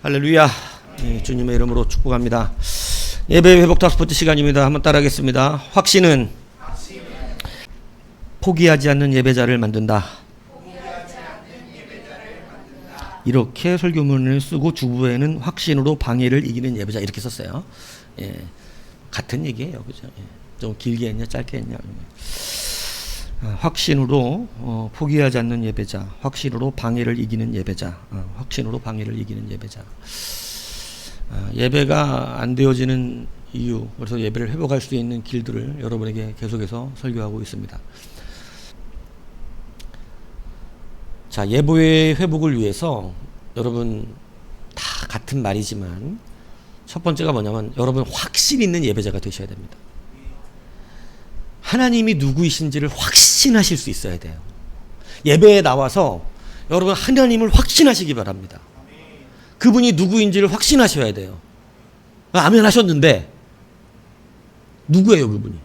할렐루야. 주님의 이름으로 축복합니다. 예배 회복 다스포트 시간입니다. 한번 따라하겠습니다. 확신은 포기하지 않는 예배자를 만든다. 이렇게 설교문을 쓰고 주부에는 확신으로 방해를 이기는 예배자 이렇게 썼어요. 같은 얘기예요, 그죠? 좀 길게 했냐, 짧게 했냐. 확신으로 포기하지 않는 예배자, 확신으로 방해를 이기는 예배자, 확신으로 방해를 이기는 예배자. 예배가 안 되어지는 이유, 그래서 예배를 회복할 수 있는 길들을 여러분에게 계속해서 설교하고 있습니다. 자, 예배의 회복을 위해서 여러분 다 같은 말이지만 첫 번째가 뭐냐면 여러분 확신 있는 예배자가 되셔야 됩니다. 하나님이 누구이신지를 확신하실 수 있어야 돼요. 예배에 나와서 여러분 하나님을 확신하시기 바랍니다. 그분이 누구인지를 확신하셔야 돼요. 아멘 하셨는데 누구예요 그분이?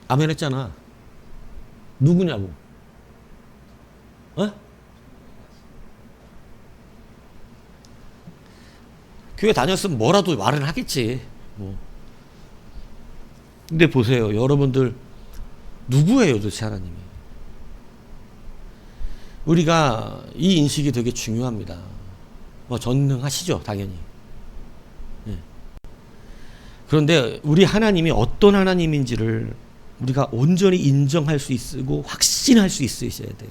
아멘 했잖아. 누구냐고? 교회 다녔으면 뭐라도 말은 하겠지. 근데 보세요. 여러분들 누구예요 도대체 하나님이? 우리가 이 인식이 되게 중요합니다. 전능하시죠 당연히. 그런데 우리 하나님이 어떤 하나님인지를 우리가 온전히 인정할 수 있고 확신할 수 있어야 돼요.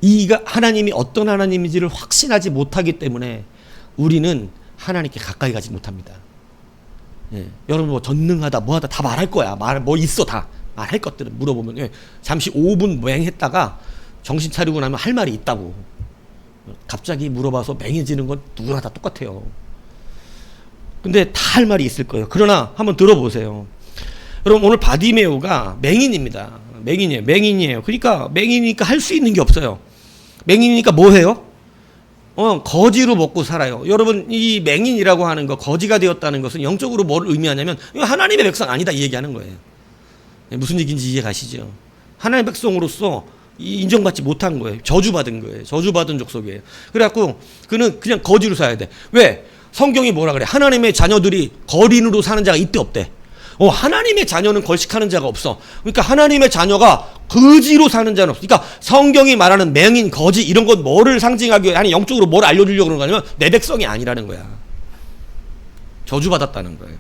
이 하나님이 어떤 하나님인지를 확신하지 못하기 때문에 우리는 하나님께 가까이 가지 못합니다. 여러분 전능하다 뭐하다 다 말할 거야. 뭐 있어 다 말할 것들은 물어보면 잠시 5분 맹했다가 정신 차리고 나면 할 말이 있다고. 갑자기 물어봐서 맹해지는 건 누구나 다 똑같아요. 근데 다 할 말이 있을 거예요. 그러나 한번 들어보세요. 여러분 오늘 바디메오가 맹인입니다. 맹인이에요. 그러니까 맹인이니까 할 수 있는 게 없어요. 맹인이니까 뭐 해요? 거지로 먹고 살아요. 여러분 이 맹인이라고 하는 거 거지가 되었다는 것은 영적으로 뭘 의미하냐면 하나님의 백성 아니다 이 얘기하는 거예요. 무슨 얘기인지 이해 가시죠? 하나님의 백성으로서 인정받지 못한 거예요. 저주받은 거예요. 저주받은 족속이에요. 그래갖고 그는 그냥 거지로 살아야 돼. 왜? 성경이 뭐라 그래? 하나님의 자녀들이 거린으로 사는 자가 이때 없대. 하나님의 자녀는 걸식하는 자가 없어. 그러니까 하나님의 자녀가 거지로 사는 자는 없어. 그러니까 성경이 말하는 맹인, 거지 이런 건 뭐를 상징하기 위해 아니 영적으로 뭘 알려주려고 그러는 거냐면 내 백성이 아니라는 거야. 저주받았다는 거예요.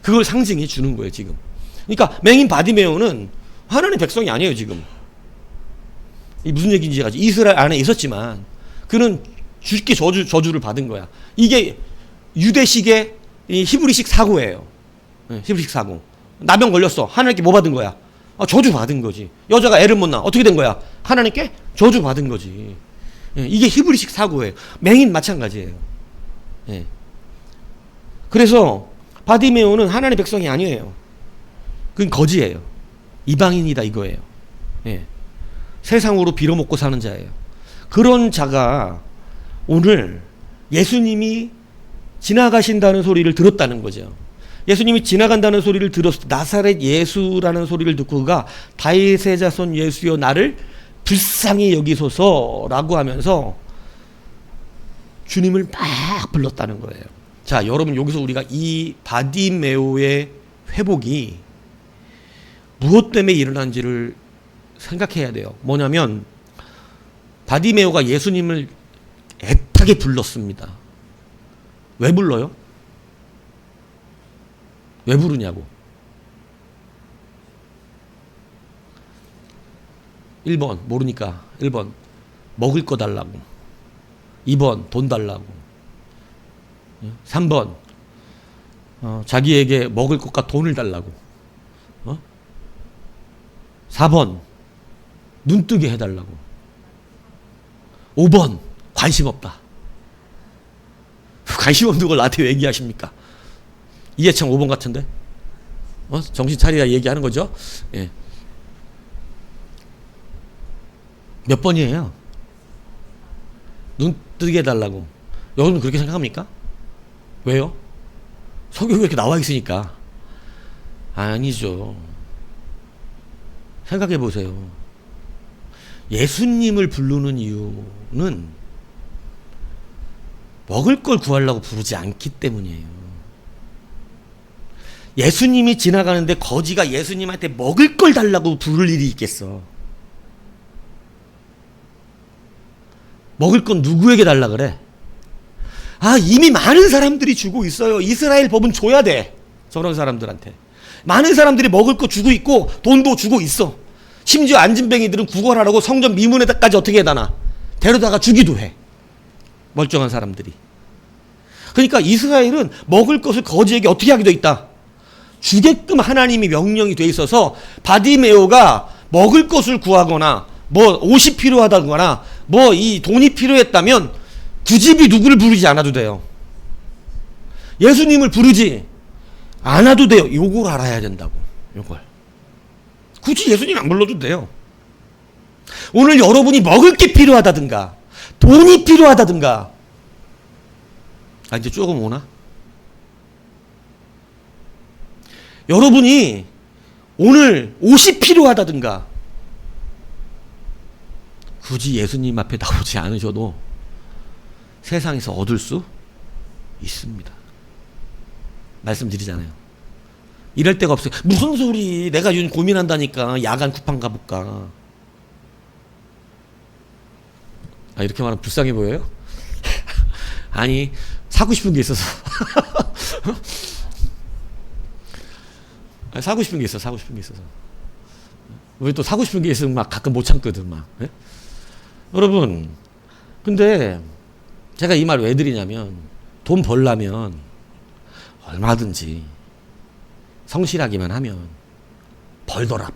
그걸 상징해 주는 거예요 지금. 그러니까 맹인 바디메오는 하나님의 백성이 아니에요 지금. 이 무슨 얘기인지 아직 이스라엘 안에 있었지만 그는 주께 저주를 받은 거야. 이게 유대식의 이 히브리식 사고예요. 히브리식 사고. 나병 걸렸어. 하나님께 뭐 받은 거야? 저주 받은 거지. 여자가 애를 못 낳아. 어떻게 된 거야? 하나님께 저주 받은 거지. 이게 히브리식 사고예요. 맹인 마찬가지예요. 그래서 바디메오는 하나님의 백성이 아니에요. 그건 거지예요. 이방인이다 이거예요. 세상으로 빌어먹고 사는 자예요. 그런 자가 오늘 예수님이 지나가신다는 소리를 들었다는 거죠. 예수님이 지나간다는 소리를 들었을 때 나사렛 예수라는 소리를 듣고 그가 다윗의 자손 예수여 나를 불쌍히 여기소서라고 하면서 주님을 막 불렀다는 거예요. 자, 여러분 여기서 우리가 이 바디메오의 회복이 무엇 때문에 일어난지를 생각해야 돼요. 뭐냐면 바디메오가 예수님을 애타게 불렀습니다. 왜 불러요? 왜 부르냐고. 1번 모르니까 1번 먹을 거 달라고. 2번 돈 달라고. 3번 자기에게 먹을 것과 돈을 달라고. 4번 눈 뜨게 해달라고. 5번 관심 없다. 관심 없는 걸 나한테 왜 얘기하십니까? 이해창 5번 같은데? 정신 차리라 얘기하는 거죠? 몇 번이에요? 눈 뜨게 해달라고. 여러분 그렇게 생각합니까? 왜요? 성경에 이렇게 나와 있으니까. 아니죠. 생각해 보세요. 예수님을 부르는 이유는 먹을 걸 구하려고 부르지 않기 때문이에요. 예수님이 지나가는데 거지가 예수님한테 먹을 걸 달라고 부를 일이 있겠어. 먹을 건 누구에게 달라 그래? 아, 이미 많은 사람들이 주고 있어요. 이스라엘 법은 줘야 돼. 저런 사람들한테. 많은 사람들이 먹을 거 주고 있고 돈도 주고 있어. 심지어 안진뱅이들은 구걸하라고 성전 미문에다까지 어떻게 해다나 데려다가 주기도 해. 멀쩡한 사람들이. 그러니까 이스라엘은 먹을 것을 거지에게 어떻게 하게 돼 있다. 주게끔 하나님이 명령이 돼 있어서 바디메오가 먹을 것을 구하거나 뭐 옷이 필요하다거나 뭐 이 돈이 필요했다면 굳이 누구를 부르지 않아도 돼요. 예수님을 부르지 않아도 돼요. 요걸 알아야 된다고. 요걸. 굳이 예수님 안 불러도 돼요. 오늘 여러분이 먹을 게 필요하다든가 돈이 필요하다든가 이제 조금 오나? 여러분이 오늘 옷이 필요하다든가 굳이 예수님 앞에 나오지 않으셔도 세상에서 얻을 수 있습니다. 말씀드리잖아요. 이럴 데가 없어요. 무슨 소리, 내가 요즘 고민한다니까. 야간 쿠팡 가볼까. 이렇게 말하면 불쌍해 보여요? 아니, 사고 싶은 게 있어서. 사고 싶은 게 있어, 사고 싶은 게 있어서. 왜 또 사고 싶은 게 있으면 막 가끔 못 참거든, 막. 예? 여러분, 근데 제가 이 말 왜 드리냐면, 돈 벌려면 얼마든지 성실하기만 하면 벌더라.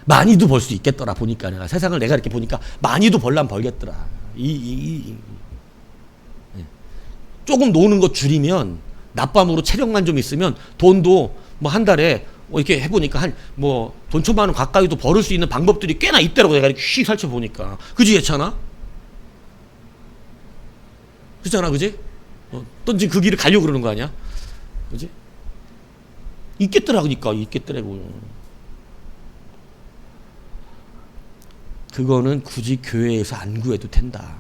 많이도 벌 수 있겠더라, 보니까. 내가 세상을 내가 이렇게 보니까 많이도 벌려면 벌겠더라. 조금 노는 거 줄이면, 낮밤으로 체력만 좀 있으면 돈도 뭐 한 달에 이렇게 해보니까 돈 천만 원 가까이도 벌을 수 있는 방법들이 꽤나 있더라고. 내가 이렇게 휙 살펴보니까. 그지, 괜찮아? 그렇잖아, 그지? 또 지금 그 길을 가려고 그러는 거 아니야? 그지? 있겠더라니까, 있겠더라고. 그거는 굳이 교회에서 안 구해도 된다.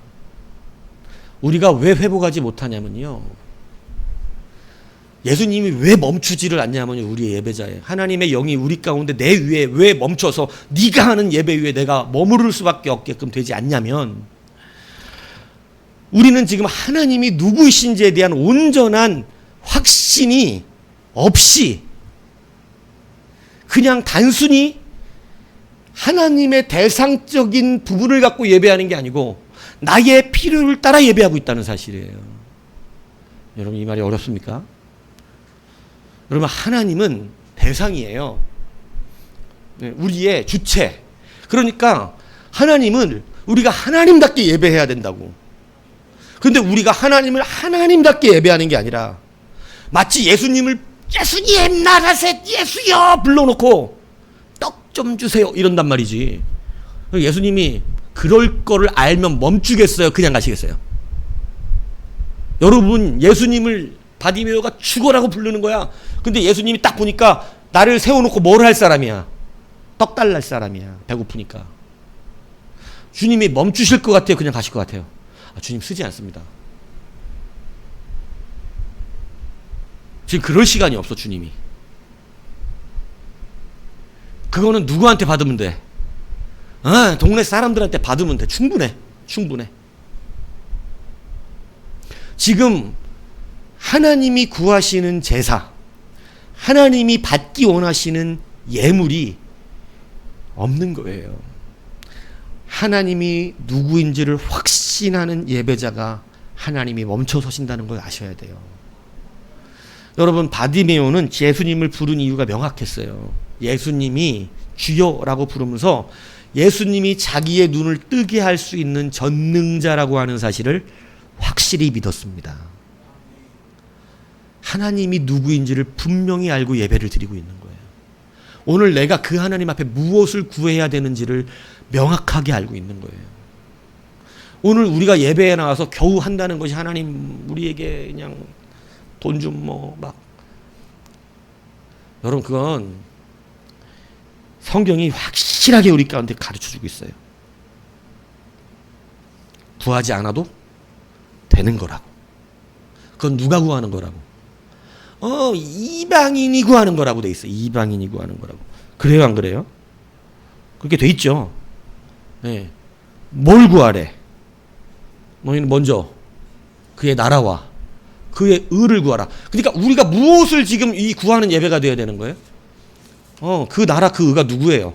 우리가 왜 회복하지 못하냐면요. 예수님이 왜 멈추지를 않냐면요. 우리의 예배자예요. 하나님의 영이 우리 가운데 내 위에 왜 멈춰서 네가 하는 예배 위에 내가 머무를 수밖에 없게끔 되지 않냐면 우리는 지금 하나님이 누구이신지에 대한 온전한 확신이 없이 그냥 단순히 하나님의 대상적인 부분을 갖고 예배하는 게 아니고 나의 필요를 따라 예배하고 있다는 사실이에요. 여러분, 이 말이 어렵습니까? 여러분, 하나님은 대상이에요. 우리의 주체. 그러니까 하나님은 우리가 하나님답게 예배해야 된다고. 그런데 우리가 하나님을 하나님답게 예배하는 게 아니라 마치 예수님을 예수님 나라셋 예수여 불러놓고 떡 좀 주세요 이런단 말이지. 예수님이 그럴 거를 알면 멈추겠어요? 그냥 가시겠어요? 여러분, 예수님을 바디메오가 죽어라고 부르는 거야. 근데 예수님이 딱 보니까 나를 세워놓고 뭘 할 사람이야? 떡 달랄 사람이야. 배고프니까. 주님이 멈추실 것 같아요? 그냥 가실 것 같아요? 주님 쓰지 않습니다. 지금 그럴 시간이 없어, 주님이. 그거는 누구한테 받으면 돼? 동네 사람들한테 받으면 돼. 충분해. 지금 하나님이 구하시는 제사, 하나님이 받기 원하시는 예물이 없는 거예요. 하나님이 누구인지를 확신하는 예배자가 하나님이 멈춰 서신다는 걸 아셔야 돼요. 여러분, 바디메오는 예수님을 부른 이유가 명확했어요. 예수님이 주여라고 부르면서 예수님이 자기의 눈을 뜨게 할 수 있는 전능자라고 하는 사실을 확실히 믿었습니다. 하나님이 누구인지를 분명히 알고 예배를 드리고 있는 거예요. 오늘 내가 그 하나님 앞에 무엇을 구해야 되는지를 명확하게 알고 있는 거예요. 오늘 우리가 예배에 나와서 겨우 한다는 것이 하나님 우리에게 그냥 돈 좀 여러분, 그건 성경이 확실하게 우리 가운데 가르쳐주고 있어요. 구하지 않아도 되는 거라고. 그건 누가 구하는 거라고? 이방인이 구하는 거라고 돼 있어요. 이방인이 구하는 거라고. 그래요, 안 그래요? 그렇게 돼 있죠. 네. 뭘 구하래? 너희는 먼저 그의 나라와 그의 의를 구하라. 그러니까 우리가 무엇을 지금 이 구하는 예배가 되어야 되는 거예요? 그 나라 그 의가 누구예요?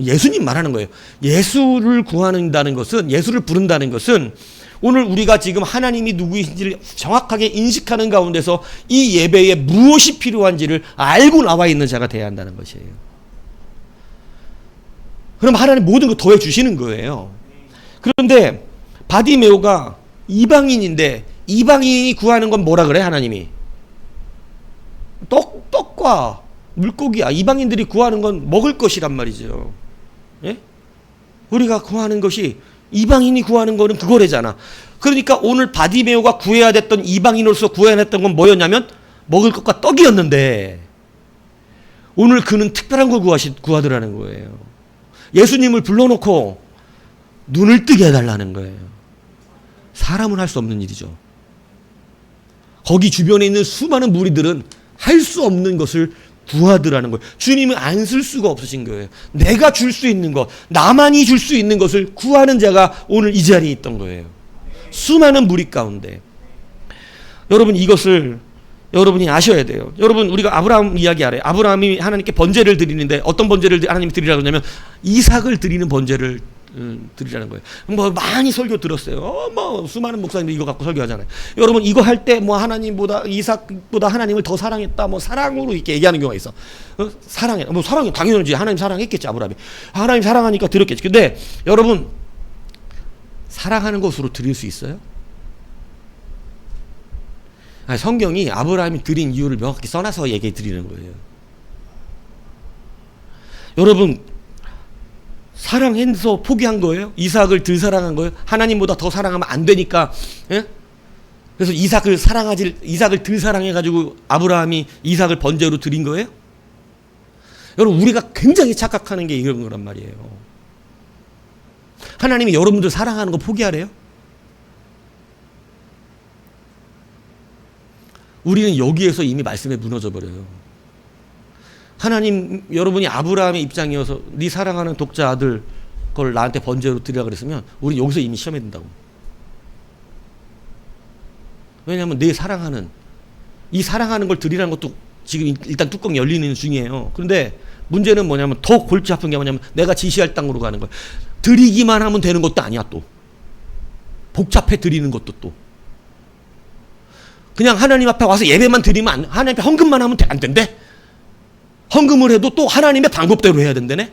예수님 말하는 거예요. 예수를 구한다는 것은, 예수를 부른다는 것은 오늘 우리가 지금 하나님이 누구이신지를 정확하게 인식하는 가운데서 이 예배에 무엇이 필요한지를 알고 나와 있는 자가 돼야 한다는 것이에요. 그럼 하나님 모든 거 더해 주시는 거예요. 그런데 바디메오가 이방인인데 이방인이 구하는 건 뭐라 그래 하나님이? 떡과 물고기야. 이방인들이 구하는 건 먹을 것이란 말이죠. 예? 우리가 구하는 것이, 이방인이 구하는 거는 그거래잖아. 그러니까 오늘 바디메오가 구해야 됐던, 이방인으로서 구해야 했던 건 뭐였냐면 먹을 것과 떡이었는데 오늘 그는 특별한 걸 구하더라는 거예요. 예수님을 불러놓고 눈을 뜨게 해달라는 거예요. 사람은 할 수 없는 일이죠. 거기 주변에 있는 수많은 무리들은 할 수 없는 것을 구하더라는 거예요. 주님은 안 쓸 수가 없으신 거예요. 내가 줄 수 있는 것, 나만이 줄 수 있는 것을 구하는 자가 오늘 이 자리에 있던 거예요. 수많은 무리 가운데. 여러분, 이것을 여러분이 아셔야 돼요. 여러분, 우리가 아브라함 이야기 알아요. 아브라함이 하나님께 번제를 드리는데 어떤 번제를 하나님이 드리라고 하냐면 이삭을 드리는 번제를 드리라는 거예요. 뭐 많이 설교 들었어요. 뭐 수많은 목사님들이 이거 갖고 설교하잖아요. 여러분, 이거 할 때 뭐 하나님보다, 이삭보다 하나님을 더 사랑했다, 뭐 사랑으로 이렇게 얘기하는 경우가 있어. 사랑해, 뭐 사랑해, 당연하지. 하나님 사랑했겠지. 아브라함이 하나님 사랑하니까 드렸겠지. 근데 여러분, 사랑하는 것으로 드릴 수 있어요? 아니, 성경이 아브라함이 드린 이유를 명확히 써놔서 얘기해 드리는 거예요. 여러분, 사랑해서 포기한 거예요? 이삭을 덜 사랑한 거예요? 하나님보다 더 사랑하면 안 되니까, 예? 그래서 이삭을 덜 사랑해가지고 아브라함이 이삭을 번제로 드린 거예요? 여러분, 우리가 굉장히 착각하는 게 이런 거란 말이에요. 하나님이 여러분들 사랑하는 거 포기하래요? 우리는 여기에서 이미 말씀에 무너져 버려요. 하나님, 여러분이 아브라함의 입장이어서 네 사랑하는 독자 아들 걸 나한테 번제로 드리라 그랬으면 우리 여기서 이미 시험에 든다고. 왜냐하면 내 사랑하는, 이 사랑하는 걸 드리라는 것도 지금 일단 뚜껑 열리는 중이에요. 그런데 문제는 뭐냐면, 더 골치 아픈 게 뭐냐면 내가 지시할 땅으로 가는 거예요. 드리기만 하면 되는 것도 아니야. 또 복잡해. 드리는 것도 또 그냥 하나님 앞에 와서 예배만 드리면 하나님 앞에 헌금만 하면 안 된대? 헌금을 해도 또 하나님의 방법대로 해야 된다네?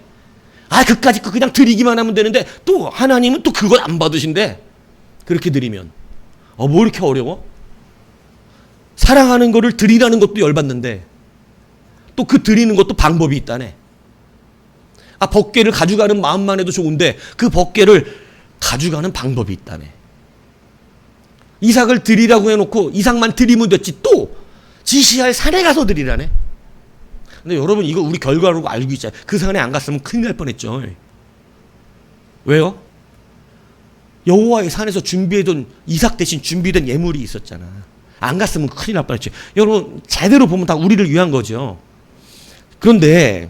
그까짓 거 그냥 드리기만 하면 되는데 또 하나님은 또 그걸 안 받으신대. 그렇게 드리면. 뭐 이렇게 어려워? 사랑하는 거를 드리라는 것도 열받는데 또 그 드리는 것도 방법이 있다네. 법궤를 가져가는 마음만 해도 좋은데 그 법궤를 가져가는 방법이 있다네. 이삭을 드리라고 해놓고 이삭만 드리면 됐지 또 지시할 산에 가서 드리라네. 근데 여러분, 이거 우리 결과로 알고 있잖아요. 그 산에 안 갔으면 큰일 날 뻔했죠. 왜요? 여호와의 산에서 준비해둔, 이삭 대신 준비된 예물이 있었잖아. 안 갔으면 큰일 날 뻔했죠. 여러분, 제대로 보면 다 우리를 위한 거죠. 그런데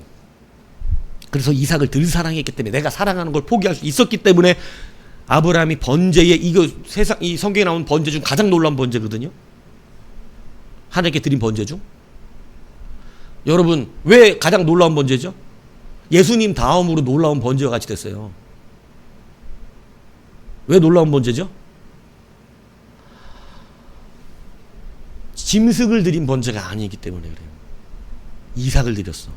그래서 이삭을 덜 사랑했기 때문에, 내가 사랑하는 걸 포기할 수 있었기 때문에 아브라함이 번제에, 이 성경에 나온 번제 중 가장 놀라운 번제거든요. 하나님께 드린 번제 중. 여러분, 왜 가장 놀라운 번제죠? 예수님 다음으로 놀라운 번제와 같이 됐어요. 왜 놀라운 번제죠? 짐승을 드린 번제가 아니기 때문에 그래요. 이삭을 드렸어.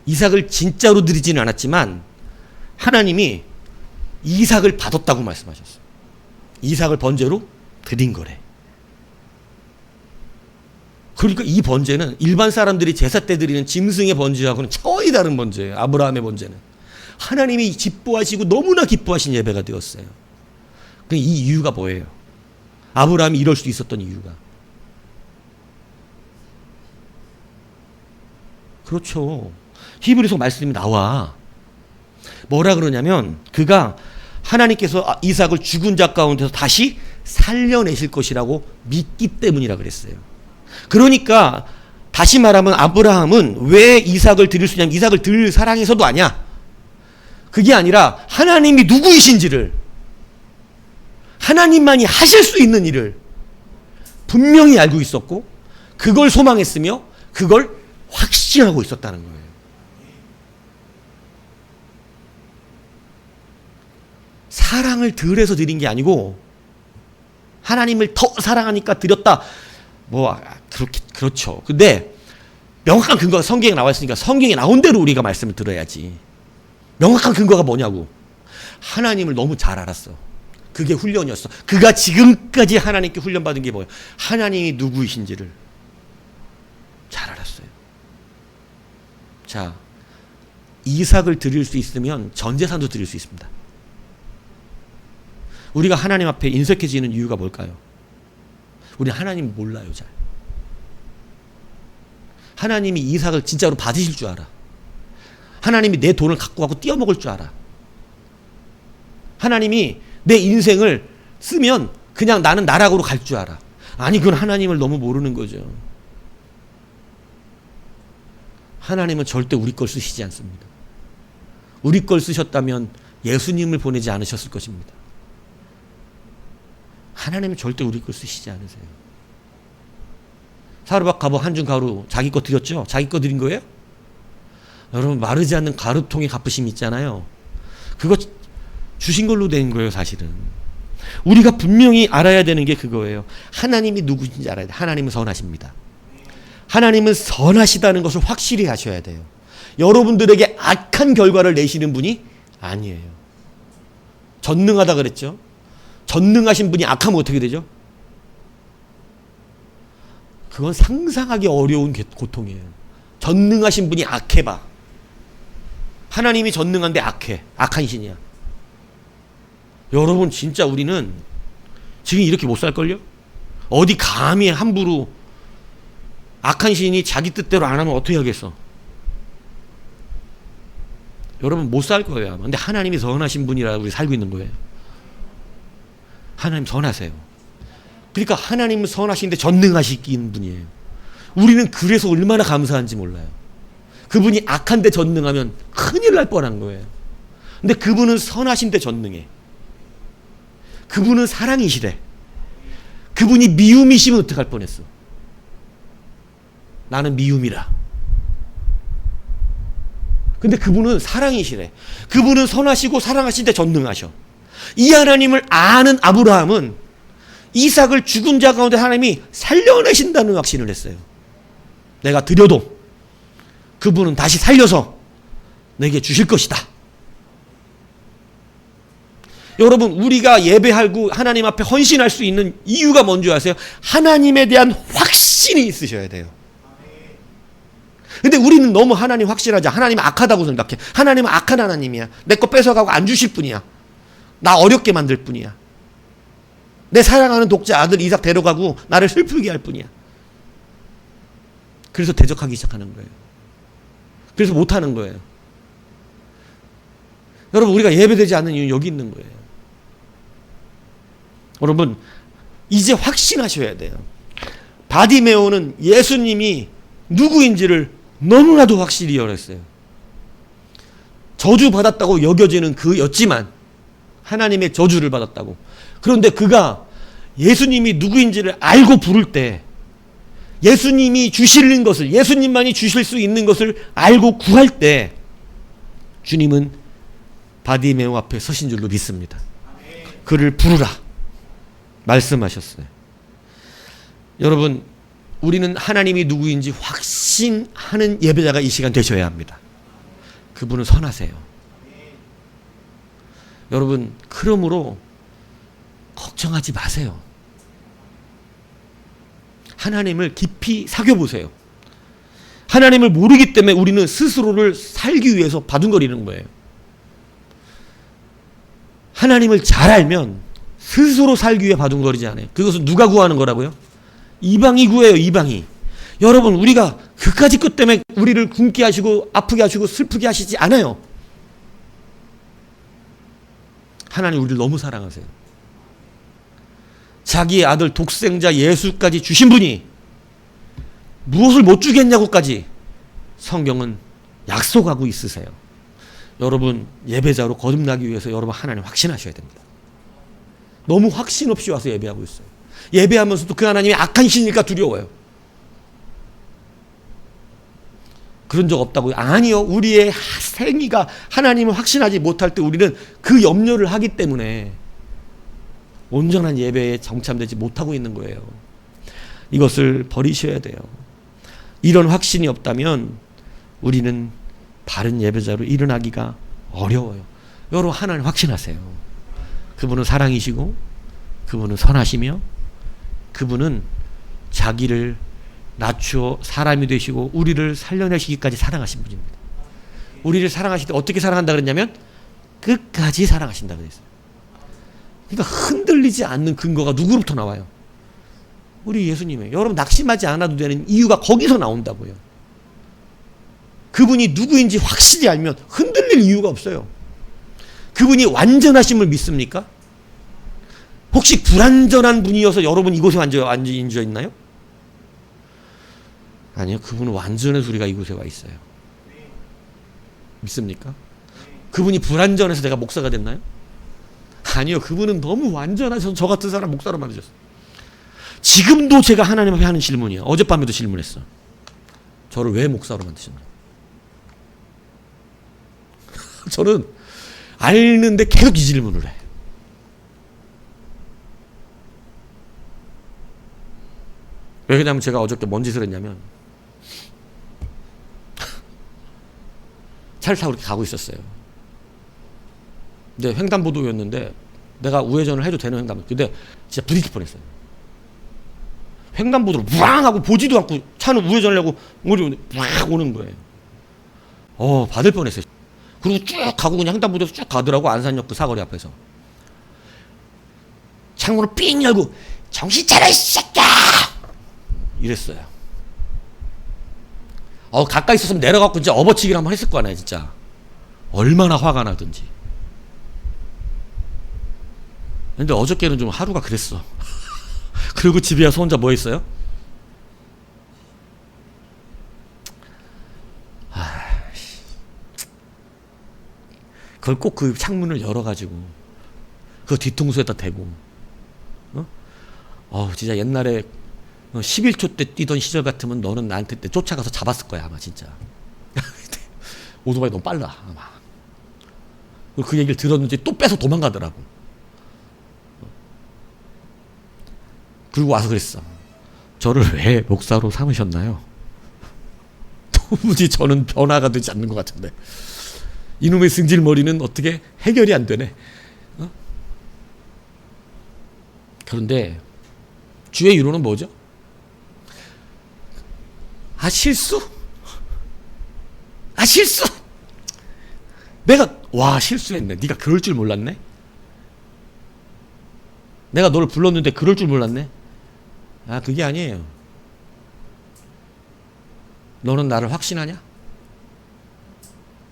이삭을 진짜로 드리지는 않았지만 하나님이 이삭을 받았다고 말씀하셨어요. 이삭을 번제로 드린 거래. 그러니까 이 번제는 일반 사람들이 제사 때 드리는 짐승의 번제하고는 차원이 다른 번제예요. 아브라함의 번제는 하나님이 기뻐하시고 너무나 기뻐하신 예배가 되었어요. 이 이유가 뭐예요? 아브라함이 이럴 수 있었던 이유가, 그렇죠, 히브리서 말씀이 나와. 뭐라 그러냐면 그가 하나님께서 이삭을 죽은 자 가운데서 다시 살려내실 것이라고 믿기 때문이라 그랬어요. 그러니까 다시 말하면 아브라함은 왜 이삭을 드릴 수 있냐면 이삭을 들 사랑해서도 아니야. 그게 아니라 하나님이 누구이신지를, 하나님만이 하실 수 있는 일을 분명히 알고 있었고 그걸 소망했으며 그걸 확신하고 있었다는 거예요. 사랑을 덜해서 드린 게 아니고 하나님을 더 사랑하니까 드렸다. 그렇죠. 근데 명확한 근거가 성경에 나와 있으니까 성경에 나온 대로 우리가 말씀을 들어야지. 명확한 근거가 뭐냐고. 하나님을 너무 잘 알았어. 그게 훈련이었어. 그가 지금까지 하나님께 훈련받은 게 뭐예요? 하나님이 누구이신지를 잘 알았어요. 자, 이삭을 드릴 수 있으면 전 재산도 드릴 수 있습니다. 우리가 하나님 앞에 인색해지는 이유가 뭘까요? 우리 하나님 몰라요, 잘. 하나님이 이삭을 진짜로 받으실 줄 알아. 하나님이 내 돈을 갖고 가고 띄어먹을 줄 알아. 하나님이 내 인생을 쓰면 그냥 나는 나락으로 갈 줄 알아. 아니, 그건 하나님을 너무 모르는 거죠. 하나님은 절대 우리 걸 쓰시지 않습니다. 우리 걸 쓰셨다면 예수님을 보내지 않으셨을 것입니다. 하나님은 절대 우리 걸 쓰시지 않으세요. 사르밧 가보 한중 가루 자기 거 드렸죠? 자기 거 드린 거예요? 여러분, 마르지 않는 가루통에 갚으심 있잖아요. 그거 주신 걸로 된 거예요, 사실은. 우리가 분명히 알아야 되는 게 그거예요. 하나님이 누구신지 알아야 돼요. 하나님은 선하십니다. 하나님은 선하시다는 것을 확실히 하셔야 돼요. 여러분들에게 악한 결과를 내시는 분이 아니에요. 전능하다 그랬죠? 전능하신 분이 악하면 어떻게 되죠? 그건 상상하기 어려운 고통이에요. 전능하신 분이 악해봐. 하나님이 전능한데 악해. 악한 신이야. 여러분, 진짜 우리는 지금 이렇게 못 살걸요? 어디 감히 함부로 악한 신이 자기 뜻대로 안 하면 어떻게 하겠어? 여러분, 못 살 거예요, 아마. 근데 하나님이 선하신 분이라 우리 살고 있는 거예요. 하나님 선하세요. 그러니까 하나님은 선하신데 전능하신 분이에요. 우리는 그래서 얼마나 감사한지 몰라요. 그분이 악한데 전능하면 큰일 날 뻔한 거예요. 근데 그분은 선하신데 전능해. 그분은 사랑이시래. 그분이 미움이시면 어떡할 뻔했어. 나는 미움이라. 근데 그분은 사랑이시래. 그분은 선하시고 사랑하신데 전능하셔. 이 하나님을 아는 아브라함은 이삭을 죽은 자 가운데 하나님이 살려내신다는 확신을 했어요. 내가 드려도 그분은 다시 살려서 내게 주실 것이다. 여러분, 우리가 예배하고 하나님 앞에 헌신할 수 있는 이유가 뭔지 아세요? 하나님에 대한 확신이 있으셔야 돼요. 근데 우리는 너무 하나님 확실하지. 하나님 악하다고 생각해. 하나님은 악한 하나님이야. 내 거 뺏어가고 안 주실 분이야. 나 어렵게 만들 뿐이야. 내 사랑하는 독자 아들 이삭 데려가고 나를 슬프게 할 뿐이야. 그래서 대적하기 시작하는 거예요. 그래서 못하는 거예요. 여러분, 우리가 예배되지 않는 이유는 여기 있는 거예요. 여러분, 이제 확신하셔야 돼요. 바디메오는 예수님이 누구인지를 너무나도 확실히 알았어요. 저주받았다고 여겨지는 그였지만 하나님의 저주를 받았다고. 그런데 그가 예수님이 누구인지를 알고 부를 때, 예수님이 주시는 것을, 예수님만이 주실 수 있는 것을 알고 구할 때 주님은 바디메오 앞에 서신 줄로 믿습니다. 그를 부르라 말씀하셨어요. 여러분, 우리는 하나님이 누구인지 확신하는 예배자가 이 시간 되셔야 합니다. 그분은 선하세요. 여러분, 그러므로 걱정하지 마세요. 하나님을 깊이 사귀어보세요. 하나님을 모르기 때문에 우리는 스스로를 살기 위해서 바둥거리는 거예요. 하나님을 잘 알면 스스로 살기 위해 바둥거리지 않아요. 그것은 누가 구하는 거라고요? 이방이 구해요, 이방이. 여러분, 우리가 그까짓 것 때문에 우리를 굶게 하시고 아프게 하시고 슬프게 하시지 않아요. 하나님 우리를 너무 사랑하세요. 자기의 아들 독생자 예수까지 주신 분이 무엇을 못 주겠냐고까지 성경은 약속하고 있으세요. 여러분, 예배자로 거듭나기 위해서 여러분 하나님 확신하셔야 됩니다. 너무 확신 없이 와서 예배하고 있어요. 예배하면서도 그 하나님이 악한 신이니까 두려워요. 그런 적 없다고요? 아니요. 우리의 생이가 하나님을 확신하지 못할 때 우리는 그 염려를 하기 때문에 온전한 예배에 정참되지 못하고 있는 거예요. 이것을 버리셔야 돼요. 이런 확신이 없다면 우리는 바른 예배자로 일어나기가 어려워요. 여러분, 하나님 확신하세요. 그분은 사랑이시고 그분은 선하시며 그분은 자기를 낮추어 사람이 되시고 우리를 살려내시기까지 사랑하신 분입니다. 우리를 사랑하실 때 어떻게 사랑한다 그랬냐면 끝까지 사랑하신다 그랬어요. 그러니까 흔들리지 않는 근거가 누구로부터 나와요? 우리 예수님이에요. 여러분, 낙심하지 않아도 되는 이유가 거기서 나온다고요. 그분이 누구인지 확실히 알면 흔들릴 이유가 없어요. 그분이 완전하심을 믿습니까? 혹시 불완전한 분이어서 여러분 이곳에 앉아 있나요? 아니요. 그분은 완전해서 우리가 이곳에 와 있어요. 믿습니까? 그분이 불완전해서 내가 목사가 됐나요? 아니요. 그분은 너무 완전하셔서 저 같은 사람 목사로 만드셨어요. 지금도 제가 하나님 앞에 하는 질문이야. 어젯밤에도 질문했어. 저를 왜 목사로 만드셨나요? 저는 알는데 계속 이 질문을 해. 왜 그러냐면 제가 어저께 뭔 짓을 했냐면 차를 타고 이렇게 가고 있었어요. 근데 횡단보도였는데 내가 우회전을 해도 되는 횡단보도. 근데 진짜 부딪힐 뻔했어요. 횡단보도로 우왕 하고 보지도 않고 차는 우회전을 하고 막 오는 거예요. 받을 뻔했어요. 그리고 쭉 가고 그냥 횡단보도에서 쭉 가더라고. 안산역 그 사거리 앞에서. 창문을 삥 열고 정신 차려 이 새끼야! 이랬어요. 가까이 있었으면 내려갖고 진짜 업어치기를 한번 했을 거 아니야, 진짜. 얼마나 화가 나든지. 근데 어저께는 좀 하루가 그랬어. 그리고 집에 와서 혼자 뭐 했어요? 그걸 꼭 그 창문을 열어가지고 그 뒤통수에다 대고 진짜 옛날에 11초 때 뛰던 시절 같으면 너는 나한테 때 쫓아가서 잡았을 거야 아마 진짜. 오토바이 너무 빨라 아마. 그 얘기를 들었는지 또 빼서 도망가더라고. 그리고 와서 그랬어. 저를 왜 목사로 삼으셨나요? 도무지 저는 변화가 되지 않는 것 같은데 이놈의 승질머리는 어떻게 해결이 안 되네. 그런데 주의 이유는 뭐죠? 실수? 실수? 내가 실수했네. 네가 그럴 줄 몰랐네. 내가 너를 불렀는데 그럴 줄 몰랐네. 그게 아니에요. 너는 나를 확신하냐?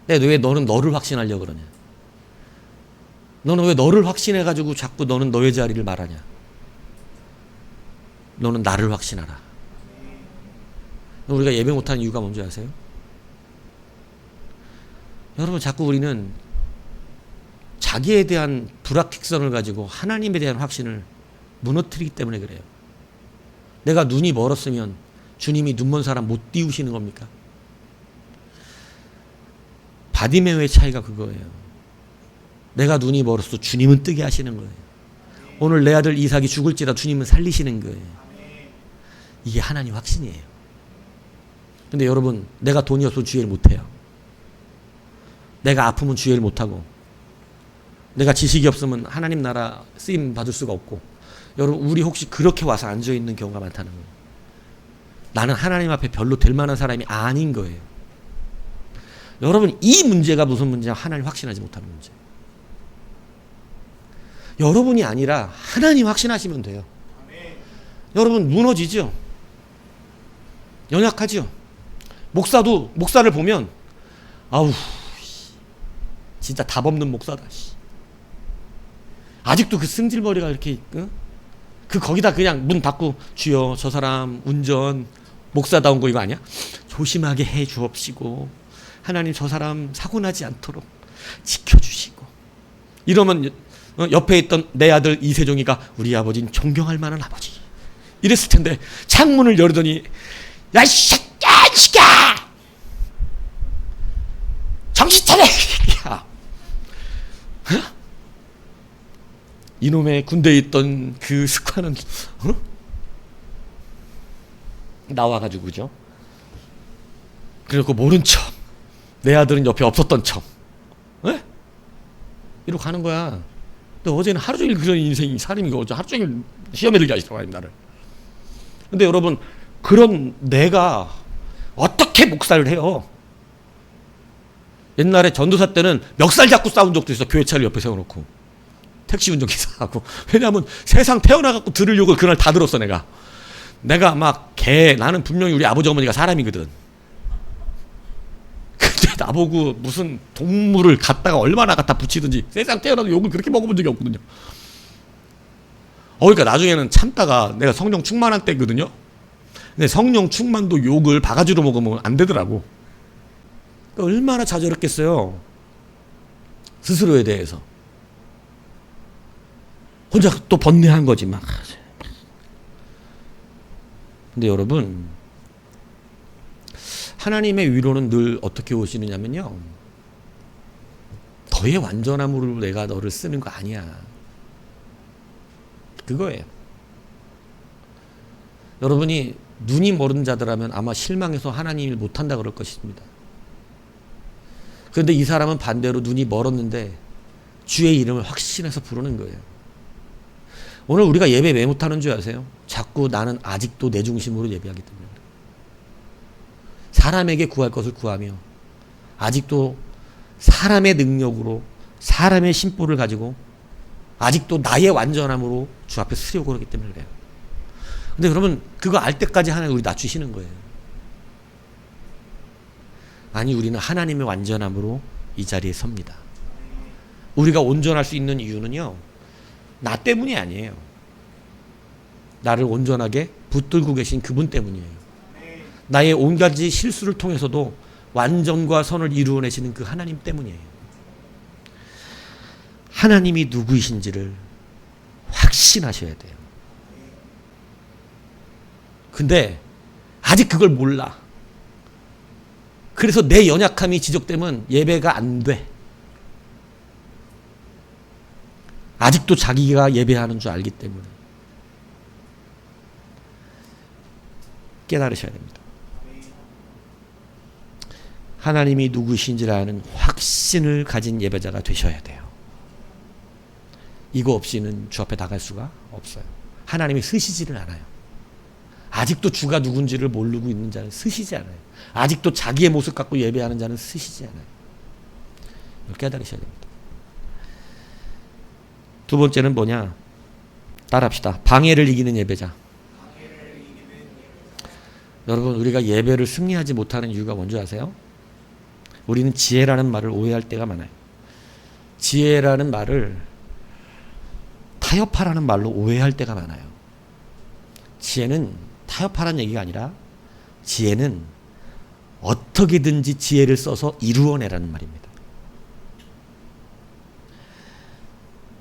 왜 너는 너를 확신하려고 그러냐? 너는 왜 너를 확신해가지고 자꾸 너는 너의 자리를 말하냐? 너는 나를 확신하라. 우리가 예배 못하는 이유가 뭔지 아세요? 여러분, 자꾸 우리는 자기에 대한 불합격성을 가지고 하나님에 대한 확신을 무너뜨리기 때문에 그래요. 내가 눈이 멀었으면 주님이 눈먼 사람 못 띄우시는 겁니까? 바디메오의 차이가 그거예요. 내가 눈이 멀어서 주님은 뜨게 하시는 거예요. 오늘 내 아들 이삭이 죽을지라 주님은 살리시는 거예요. 이게 하나님 확신이에요. 근데 여러분, 내가 돈이 없어서 주의를 못해요. 내가 아프면 주의를 못하고, 내가 지식이 없으면 하나님 나라 쓰임 받을 수가 없고, 여러분, 우리 혹시 그렇게 와서 앉아있는 경우가 많다는 거예요. 나는 하나님 앞에 별로 될 만한 사람이 아닌 거예요. 여러분, 이 문제가 무슨 문제냐? 하나님 확신하지 못하는 문제. 여러분이 아니라 하나님 확신하시면 돼요. 여러분, 무너지죠? 연약하지요. 목사를 보면 아우 진짜 답 없는 목사다. 아직도 그 승질머리가 이렇게 그 거기다 그냥 문 닫고 주여 저 사람 운전 목사다운 거 이거 아니야? 조심하게 해 주옵시고 하나님 저 사람 사고 나지 않도록 지켜주시고 이러면 옆에 있던 내 아들 이세종이가 우리 아버지는 존경할 만한 아버지 이랬을 텐데 창문을 열더니 야 이 새끼야 이 새끼야 정신 차려 이 새끼야 이놈의 군대에 있던 그 습관은 나와가지고 그죠? 그리고 모른 척 내 아들은 옆에 없었던 척 이러고 가는 거야. 근데 어제는 하루 종일 그런 인생이 살인이고 하루 종일 시험에 들게 하시더라고요 나를. 근데 여러분 그런 내가 어떻게 목사를 해요? 옛날에 전도사 때는 멱살 잡고 싸운 적도 있어. 교회차를 옆에 세워놓고 택시 운전기사하고. 왜냐하면 세상 태어나갖고 들을 욕을 그날 다 들었어. 내가 막 나는 분명히 우리 아버지 어머니가 사람이거든. 근데 나보고 무슨 동물을 갖다가 얼마나 갖다 붙이든지 세상 태어나도 욕을 그렇게 먹어본 적이 없거든요. 그러니까 나중에는 참다가 내가 성령 충만한 때거든요. 근데 성령 충만도 욕을 바가지로 먹으면 안 되더라고. 그러니까 얼마나 좌절했겠어요. 스스로에 대해서. 혼자 또 번뇌한 거지 막. 근데 여러분 하나님의 위로는 늘 어떻게 오시느냐면요. 너의 완전함으로 내가 너를 쓰는 거 아니야. 그거예요. 여러분이 눈이 멀은 자들하면 아마 실망해서 하나님을 못한다 그럴 것입니다. 그런데 이 사람은 반대로 눈이 멀었는데 주의 이름을 확신해서 부르는 거예요. 오늘 우리가 예배 왜 못하는 줄 아세요? 자꾸 나는 아직도 내 중심으로 예배하기 때문에. 사람에게 구할 것을 구하며 아직도 사람의 능력으로 사람의 심보를 가지고 아직도 나의 완전함으로 주 앞에 서려고 그러기 때문에 그래요. 근데 여러분 그거 알 때까지 하나님 우리 낮추시는 거예요. 아니 우리는 하나님의 완전함으로 이 자리에 섭니다. 우리가 온전할 수 있는 이유는요. 나 때문이 아니에요. 나를 온전하게 붙들고 계신 그분 때문이에요. 나의 온갖 실수를 통해서도 완전과 선을 이루어내시는 그 하나님 때문이에요. 하나님이 누구이신지를 확신하셔야 돼요. 근데 아직 그걸 몰라. 그래서 내 연약함이 지적되면 예배가 안 돼. 아직도 자기가 예배하는 줄 알기 때문에. 깨달으셔야 됩니다. 하나님이 누구신지를 아는 확신을 가진 예배자가 되셔야 돼요. 이거 없이는 주 앞에 나갈 수가 없어요. 하나님이 쓰시지를 않아요. 아직도 주가 누군지를 모르고 있는 자는 쓰시지 않아요. 아직도 자기의 모습 갖고 예배하는 자는 쓰시지 않아요. 이걸 깨달으셔야 됩니다. 두 번째는 뭐냐? 따라합시다. 방해를 이기는 예배자. 여러분 우리가 예배를 승리하지 못하는 이유가 뭔지 아세요? 우리는 지혜라는 말을 오해할 때가 많아요. 지혜라는 말을 타협하라는 말로 오해할 때가 많아요. 지혜는 타협하라는 얘기가 아니라 지혜는 어떻게든지 지혜를 써서 이루어내라는 말입니다.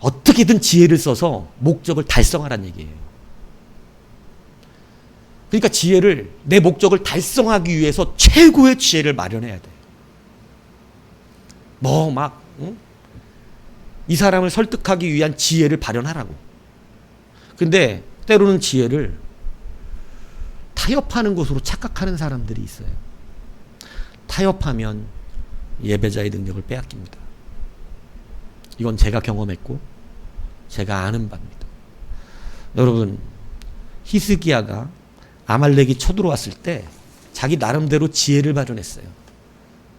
어떻게든 지혜를 써서 목적을 달성하라는 얘기예요. 그러니까 지혜를 내 목적을 달성하기 위해서 최고의 지혜를 마련해야 돼. 이 사람을 설득하기 위한 지혜를 발현하라고. 근데 때로는 지혜를 타협하는 것으로 착각하는 사람들이 있어요. 타협하면 예배자의 능력을 빼앗깁니다. 이건 제가 경험했고 제가 아는 바입니다. 여러분 히스기야가 아말렉이 쳐들어왔을 때 자기 나름대로 지혜를 발현했어요.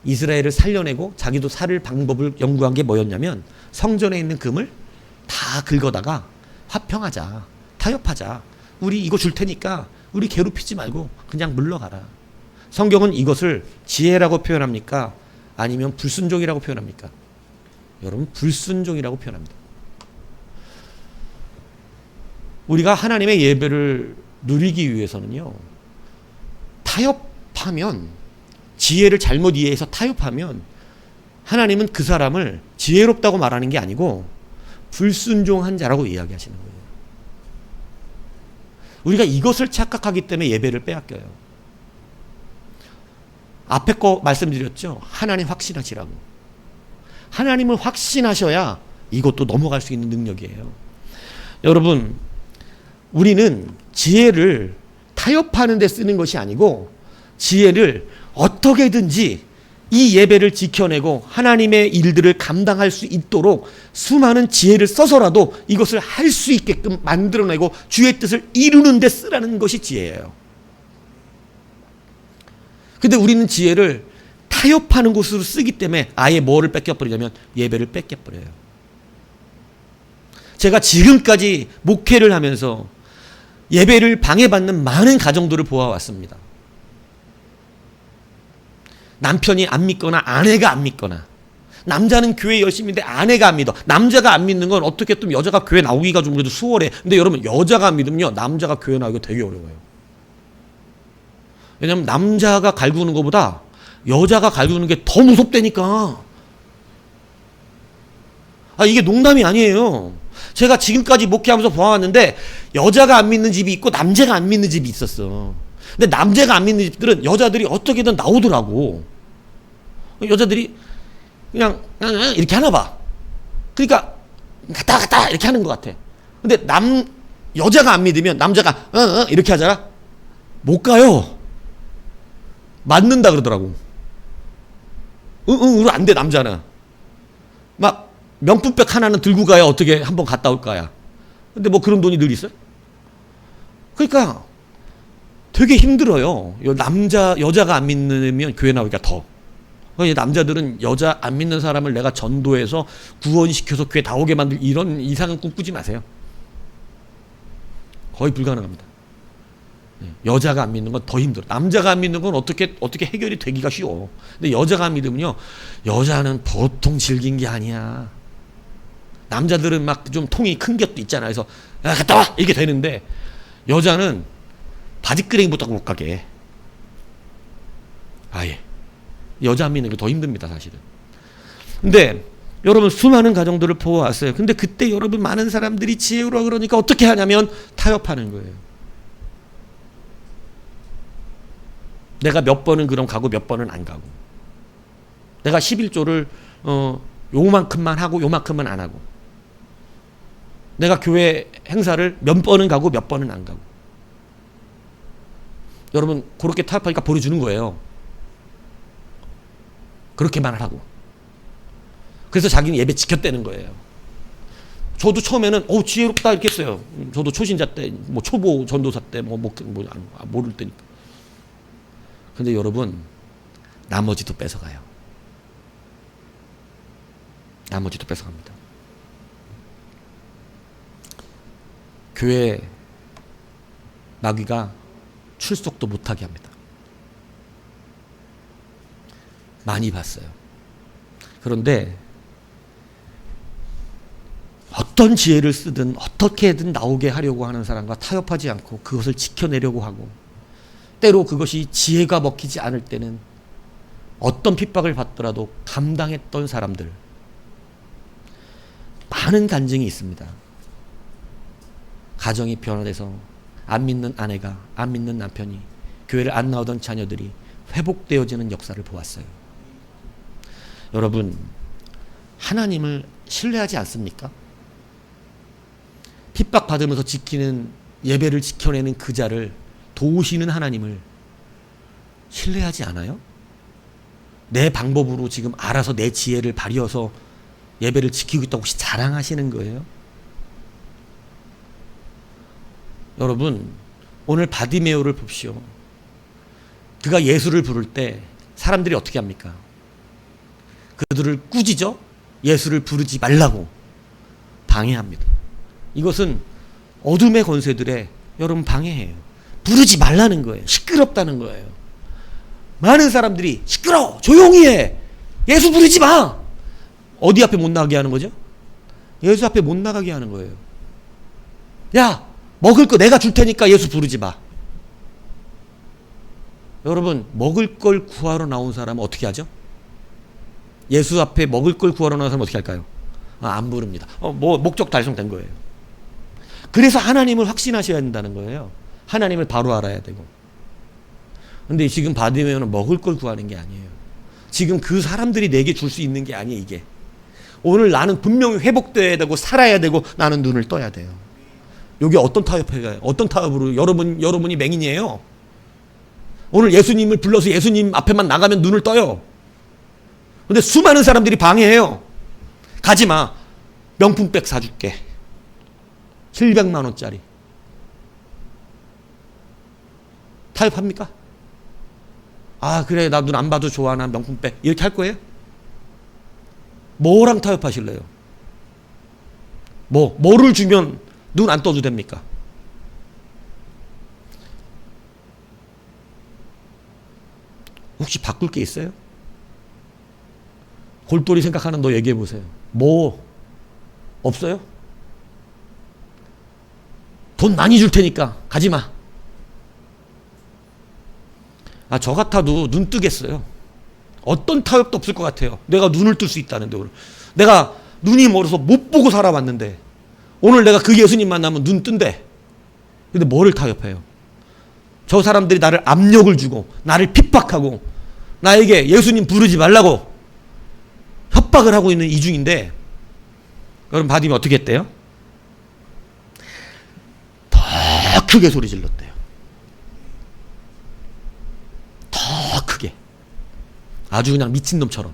이스라엘을 살려내고 자기도 살 방법을 연구한 게 뭐였냐면 성전에 있는 금을 다 긁어다가 화평하자, 타협하자. 우리 이거 줄 테니까 우리 괴롭히지 말고 그냥 물러가라. 성경은 이것을 지혜라고 표현합니까? 아니면 불순종이라고 표현합니까? 여러분, 불순종이라고 표현합니다. 우리가 하나님의 예배를 누리기 위해서는요, 타협하면, 지혜를 잘못 이해해서 타협하면 하나님은 그 사람을 지혜롭다고 말하는 게 아니고 불순종한 자라고 이야기하시는 거예요. 우리가 이것을 착각하기 때문에 예배를 빼앗겨요. 앞에 거 말씀드렸죠. 하나님 확신하시라고. 하나님을 확신하셔야 이것도 넘어갈 수 있는 능력이에요. 여러분, 우리는 지혜를 타협하는 데 쓰는 것이 아니고 지혜를 어떻게든지 이 예배를 지켜내고 하나님의 일들을 감당할 수 있도록 수많은 지혜를 써서라도 이것을 할 수 있게끔 만들어내고 주의 뜻을 이루는 데 쓰라는 것이 지혜예요. 근데 우리는 지혜를 타협하는 곳으로 쓰기 때문에 아예 뭐를 뺏겨버리냐면 예배를 뺏겨버려요. 제가 지금까지 목회를 하면서 예배를 방해받는 많은 가정들을 보아왔습니다. 남편이 안 믿거나 아내가 안 믿거나, 남자는 교회 열심히인데 아내가 안 믿어. 남자가 안 믿는 건 어떻게 또 여자가 교회 나오기가 좀 그래도 수월해. 근데 여러분, 여자가 안 믿으면요, 남자가 교회 나오기가 되게 어려워요. 왜냐면 남자가 갈구는 것보다 여자가 갈구는 게 더 무섭다니까. 이게 농담이 아니에요. 제가 지금까지 목회하면서 보아왔는데 여자가 안 믿는 집이 있고 남자가 안 믿는 집이 있었어. 근데 남자가 안 믿는 집들은 여자들이 어떻게든 나오더라고. 여자들이 그냥 이렇게 하나 봐. 그러니까 갔다 이렇게 하는 것 같아. 근데 여자가 안 믿으면 남자가 이렇게 하잖아. 못 가요. 맞는다 그러더라고. 안 돼, 남자는. 막 명품백 하나는 들고 가야 어떻게 한번 갔다 올 거야. 근데 뭐 그런 돈이 늘 있어요? 그러니까 되게 힘들어요. 여자가 안 믿으면 교회 나오기가 더. 남자들은 여자 안 믿는 사람을 내가 전도해서 구원시켜서 교회 나오게 만들 이런 이상한 꿈 꾸지 마세요. 거의 불가능합니다. 여자가 안 믿는 건 더 힘들어. 남자가 안 믿는 건 어떻게 해결이 되기가 쉬워. 근데 여자가 안 믿으면요, 여자는 보통 질긴 게 아니야. 남자들은 막 좀 통이 큰 것도 있잖아. 그래서 갔다 와 이렇게 되는데 여자는 바지끄레기부터 못 가게 해. 아예 여자 안 믿는 게 더 힘듭니다, 사실은. 근데 여러분, 수많은 가정들을 보아왔어요. 근데 그때 여러분, 많은 사람들이 지혜로 그러니까 어떻게 하냐면 타협하는 거예요. 내가 몇 번은 그럼 가고 몇 번은 안 가고, 내가 11조를 요만큼만 하고 요만큼만 안 하고, 내가 교회 행사를 몇 번은 가고 몇 번은 안 가고. 여러분, 그렇게 타협하니까 보내주는 거예요. 그렇게만 하라고. 그래서 자기는 예배 지켰다는 거예요. 저도 처음에는 지혜롭다 이렇게 했어요. 저도 초신자 때, 뭐 초보 전도사 때, 모를 때니까. 근데 여러분, 나머지도 뺏어가요. 나머지도 뺏어갑니다. 교회 마귀가 출석도 못하게 합니다. 많이 봤어요. 그런데 어떤 지혜를 쓰든 어떻게든 나오게 하려고 하는 사람과 타협하지 않고 그것을 지켜내려고 하고, 때로 그것이 지혜가 먹히지 않을 때는 어떤 핍박을 받더라도 감당했던 사람들, 많은 간증이 있습니다. 가정이 변화돼서 안 믿는 아내가, 안 믿는 남편이, 교회를 안 나오던 자녀들이 회복되어지는 역사를 보았어요. 여러분, 하나님을 신뢰하지 않습니까? 핍박받으면서 지키는, 예배를 지켜내는 그 자를 도우시는 하나님을 신뢰하지 않아요? 내 방법으로 지금 알아서 내 지혜를 발휘해서 예배를 지키고 있다고 혹시 자랑하시는 거예요? 여러분, 오늘 바디메오를 봅시오. 그가 예수를 부를 때 사람들이 어떻게 합니까? 그들을 꾸짖어 예수를 부르지 말라고 방해합니다. 이것은 어둠의 권세들의 여러분 방해해요. 부르지 말라는 거예요. 시끄럽다는 거예요. 많은 사람들이 시끄러워, 조용히 해, 예수 부르지 마. 어디 앞에 못 나가게 하는 거죠? 예수 앞에 못 나가게 하는 거예요. 야, 먹을 거 내가 줄 테니까 예수 부르지 마. 여러분, 먹을 걸 구하러 나온 사람은 어떻게 하죠? 예수 앞에 먹을 걸 구하러 나온 사람은 어떻게 할까요? 안 부릅니다. 목적 달성된 거예요. 그래서 하나님을 확신하셔야 된다는 거예요. 하나님을 바로 알아야 되고. 근데 지금 바디메오는 먹을 걸 구하는 게 아니에요. 지금 그 사람들이 내게 줄 수 있는 게 아니에요, 이게. 오늘 나는 분명히 회복돼야 되고 살아야 되고 나는 눈을 떠야 돼요. 여기 어떤 타협해가요? 어떤 타협으로 여러분이 맹인이에요? 오늘 예수님을 불러서 예수님 앞에만 나가면 눈을 떠요. 근데 수많은 사람들이 방해해요. 가지마. 명품백 사줄게. 700만 원짜리. 타협합니까? 아, 그래, 나 눈 안 봐도 좋아, 나 명품백. 이렇게 할 거예요? 뭐랑 타협하실래요? 뭐를 주면 눈 안 떠도 됩니까? 혹시 바꿀 게 있어요? 골똘히 생각하는 너 얘기해 보세요. 없어요? 돈 많이 줄 테니까 가지 마. 저 같아도 눈 뜨겠어요. 어떤 타협도 없을 것 같아요. 내가 눈을 뜰 수 있다는데, 오늘. 내가 눈이 멀어서 못 보고 살아왔는데, 오늘 내가 그 예수님 만나면 눈 뜬대. 근데 뭐를 타협해요? 저 사람들이 나를 압력을 주고, 나를 핍박하고, 나에게 예수님 부르지 말라고 협박을 하고 있는 이 중인데, 여러분, 바디메 어떻게 했대요? 더 크게 소리 질렀대요. 더 크게. 아주 그냥 미친놈처럼.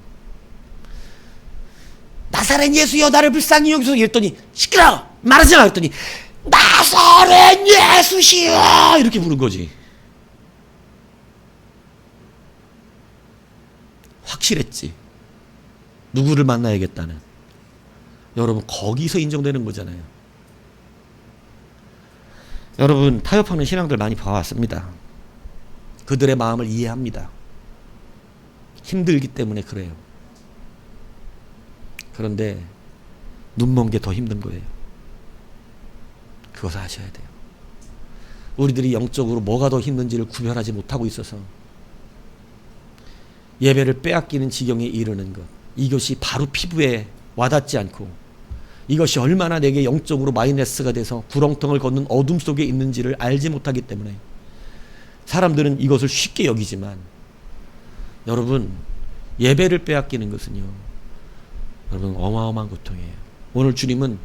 나사렛 예수여, 나를 불쌍히 여기서 이랬더니, 시끄러워! 말하지 마! 그랬더니, 나사렛 예수시여! 이렇게 부른 거지. 확실했지. 누구를 만나야겠다는. 여러분, 거기서 인정되는 거잖아요. 여러분, 타협하는 신앙들 많이 봐왔습니다. 그들의 마음을 이해합니다. 힘들기 때문에 그래요. 그런데 눈먼 게 더 힘든 거예요. 그것을 아셔야 돼요. 우리들이 영적으로 뭐가 더 힘든지를 구별하지 못하고 있어서 예배를 빼앗기는 지경에 이르는 것, 이것이 바로 피부에 와닿지 않고, 이것이 얼마나 내게 영적으로 마이너스가 돼서 구렁텅을 걷는 어둠 속에 있는지를 알지 못하기 때문에 사람들은 이것을 쉽게 여기지만, 여러분, 예배를 빼앗기는 것은요, 여러분, 어마어마한 고통이에요. 오늘 주님은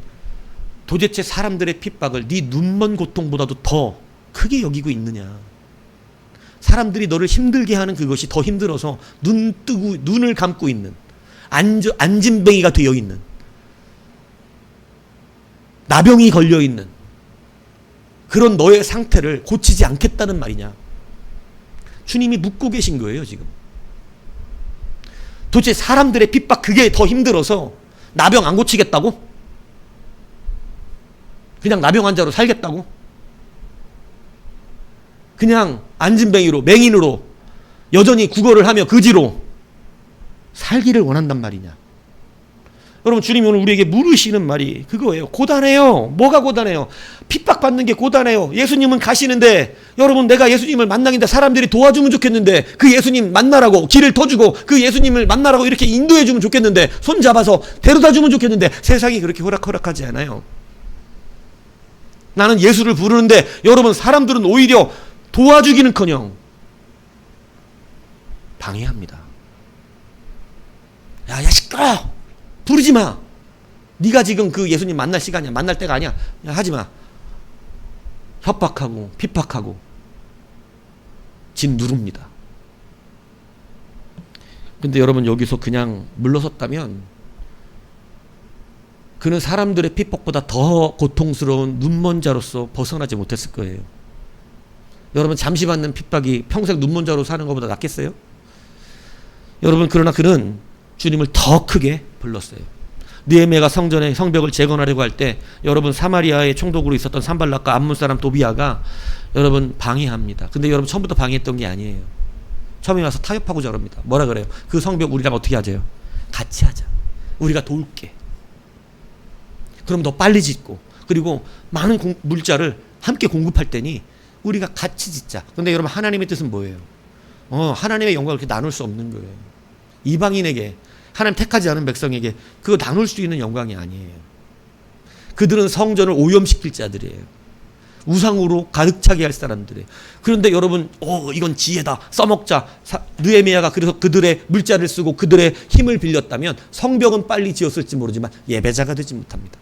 도대체 사람들의 핍박을 네 눈먼 고통보다도 더 크게 여기고 있느냐. 사람들이 너를 힘들게 하는 그것이 더 힘들어서 눈을 감고 있는, 안진뱅이가 되어 있는, 나병이 걸려 있는 그런 너의 상태를 고치지 않겠다는 말이냐. 주님이 묻고 계신 거예요, 지금. 도대체 사람들의 핍박, 그게 더 힘들어서 나병 안 고치겠다고? 그냥 나병 환자로 살겠다고? 그냥 안진뱅이로, 맹인으로 여전히 구걸을 하며 그지로 살기를 원한단 말이냐. 여러분, 주님이 오늘 우리에게 물으시는 말이 그거예요. 고단해요. 뭐가 고단해요? 핍박받는 게 고단해요. 예수님은 가시는데, 여러분, 내가 예수님을 만나긴데 사람들이 도와주면 좋겠는데, 그 예수님 만나라고 길을 터주고 그 예수님을 만나라고 이렇게 인도해주면 좋겠는데, 손잡아서 데려다주면 좋겠는데, 세상이 그렇게 호락호락하지 않아요. 나는 예수를 부르는데, 여러분, 사람들은 오히려 도와주기는커녕 방해합니다. 야, 시끄러워! 부르지 마! 네가 지금 그 예수님 만날 시간이야. 만날 때가 아니야. 야, 하지 마. 협박하고 핍박하고 짓누릅니다. 근데 여러분, 여기서 그냥 물러섰다면 그는 사람들의 핍박보다 더 고통스러운 눈먼 자로서 벗어나지 못했을 거예요. 여러분, 잠시 받는 핍박이 평생 눈먼 자로 사는 것보다 낫겠어요? 여러분, 그러나 그는 주님을 더 크게 불렀어요. 느헤미야가 성전의 성벽을 재건하려고 할 때, 여러분, 사마리아의 총독으로 있었던 산발락과 암몬 사람 도비아가 여러분 방해합니다. 근데 여러분, 처음부터 방해했던 게 아니에요. 처음에 와서 타협하고자 그럽니다. 뭐라 그래요? 그 성벽 우리랑 어떻게 하자요? 같이 하자. 우리가 도울게. 그럼 더 빨리 짓고, 그리고 많은 물자를 함께 공급할 테니 우리가 같이 짓자. 근데 여러분, 하나님의 뜻은 뭐예요? 하나님의 영광을 그렇게 나눌 수 없는 거예요. 이방인에게, 하나님 택하지 않은 백성에게 그거 나눌 수 있는 영광이 아니에요. 그들은 성전을 오염시킬 자들이에요. 우상으로 가득 차게 할 사람들이에요. 그런데 여러분, 이건 지혜다, 써먹자. 느헤미야가 그래서 그들의 물자를 쓰고 그들의 힘을 빌렸다면 성벽은 빨리 지었을지 모르지만 예배자가 되지 못합니다.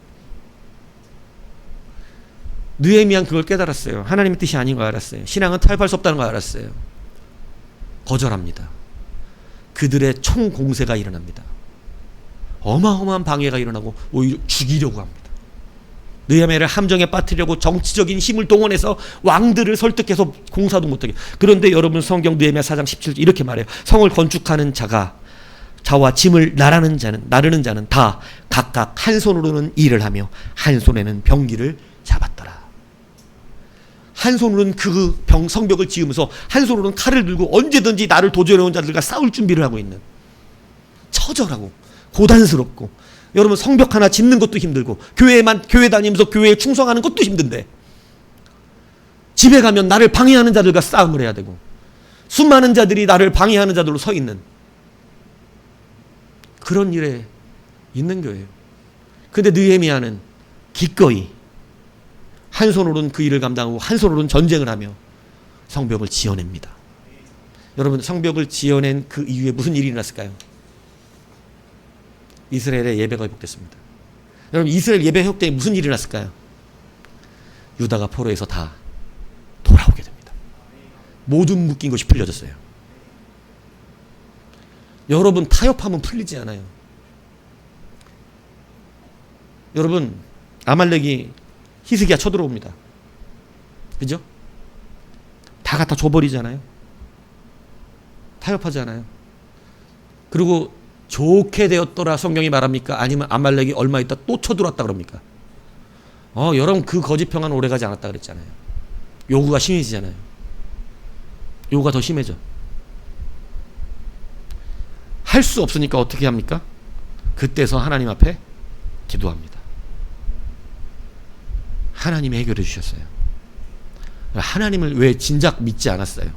느헤미야는 그걸 깨달았어요. 하나님의 뜻이 아닌 걸 알았어요. 신앙은 타협할 수 없다는 걸 알았어요. 거절합니다. 그들의 총공세가 일어납니다. 어마어마한 방해가 일어나고 오히려 죽이려고 합니다. 느헤미야를 함정에 빠뜨리려고 정치적인 힘을 동원해서 왕들을 설득해서 공사도 못하게. 그런데 여러분, 성경 느헤미야 4장 17절 이렇게 말해요. 성을 건축하는 자와 짐을 나르는 자는 다 각각 한 손으로는 일을 하며 한 손에는 병기를 잡았더라. 한 손으로는 그 성벽을 지으면서 한 손으로는 칼을 들고 언제든지 나를 도전해온 자들과 싸울 준비를 하고 있는, 처절하고 고단스럽고, 여러분, 성벽 하나 짓는 것도 힘들고 교회 다니면서 교회에 충성하는 것도 힘든데 집에 가면 나를 방해하는 자들과 싸움을 해야 되고 수많은 자들이 나를 방해하는 자들로 서 있는 그런 일에 있는 거예요. 근데 느헤미야는 기꺼이 한 손으로는 그 일을 감당하고 한 손으로는 전쟁을 하며 성벽을 지어냅니다. 여러분, 성벽을 지어낸 그 이후에 무슨 일이 일어났을까요? 이스라엘의 예배가 회복됐습니다. 여러분, 이스라엘 예배 회복되니 무슨 일이 일어났을까요? 유다가 포로에서 다 돌아오게 됩니다. 모든 묶인 것이 풀려졌어요. 여러분, 타협하면 풀리지 않아요. 여러분, 아말렉이 히스기야 쳐들어옵니다. 그죠? 다 갖다 줘버리잖아요. 타협하지 않아요. 그리고 좋게 되었더라 성경이 말합니까? 아니면 아말렉이 얼마 있다 또 쳐들어왔다 그럽니까? 여러분, 그 거짓 평화는 오래가지 않았다 그랬잖아요. 요구가 심해지잖아요. 요구가 더 심해져. 할 수 없으니까 어떻게 합니까? 그때서 하나님 앞에 기도합니다. 하나님이 해결해 주셨어요. 하나님을 왜 진작 믿지 않았어요?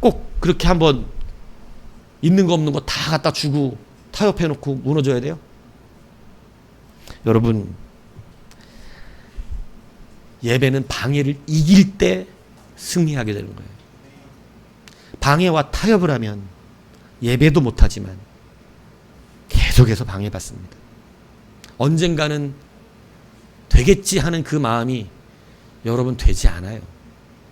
꼭 그렇게 한번 있는 거 없는 거 다 갖다 주고 타협해 놓고 무너져야 돼요? 여러분, 예배는 방해를 이길 때 승리하게 되는 거예요. 방해와 타협을 하면 예배도 못하지만 계속해서 방해받습니다. 언젠가는 되겠지 하는 그 마음이 여러분 되지 않아요.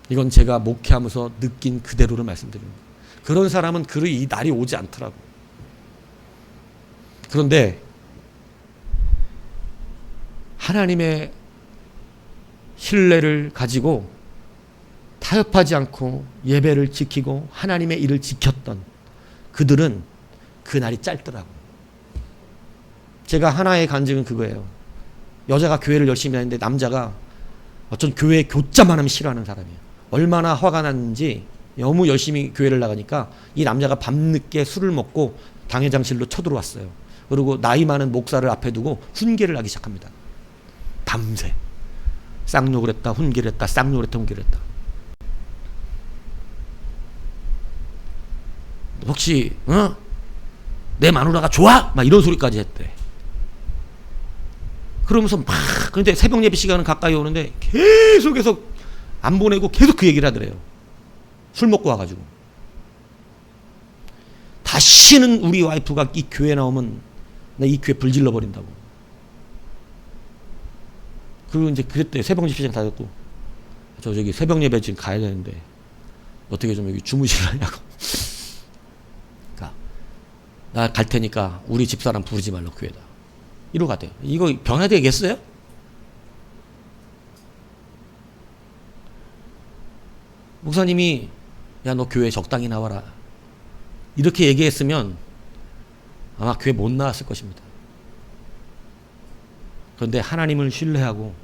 이건 제가 목회하면서 느낀 그대로를 말씀드립니다. 그런 사람은 이 날이 오지 않더라고. 그런데 하나님의 신뢰를 가지고 타협하지 않고 예배를 지키고 하나님의 일을 지켰던 그들은 그 날이 짧더라고. 제가 하나의 간증은 그거예요. 여자가 교회를 열심히 하는데 남자가 어쩐 교회 교자만 하면 싫어하는 사람이에요. 얼마나 화가 났는지 너무 열심히 교회를 나가니까 이 남자가 밤늦게 술을 먹고 당회장실로 쳐들어왔어요. 그리고 나이 많은 목사를 앞에 두고 훈계를 하기 시작합니다. 밤새 쌍욕을 했다, 훈계를 했다, 쌍욕을 했다, 훈계를 했다. 혹시 내 마누라가 좋아? 막 이런 소리까지 했대. 그러면서 막, 근데 새벽 예배 시간은 가까이 오는데 계속해서 안 보내고 계속 그 얘기를 하더래요. 술 먹고 와가지고. 다시는 우리 와이프가 이 교회 나오면 나 이 교회 불질러 버린다고. 그리고 이제 그랬대요. 새벽 예배 시간 다 됐고, 저기 새벽 예배 지금 가야 되는데 어떻게 좀 여기 주무실라냐고. 그러니까 나 갈 테니까 우리 집사람 부르지 말라 교회다. 이러고 갔대요. 이거 변화되겠어요? 목사님이 야, 너 교회 적당히 나와라 이렇게 얘기했으면 아마 교회 못 나왔을 것입니다. 그런데 하나님을 신뢰하고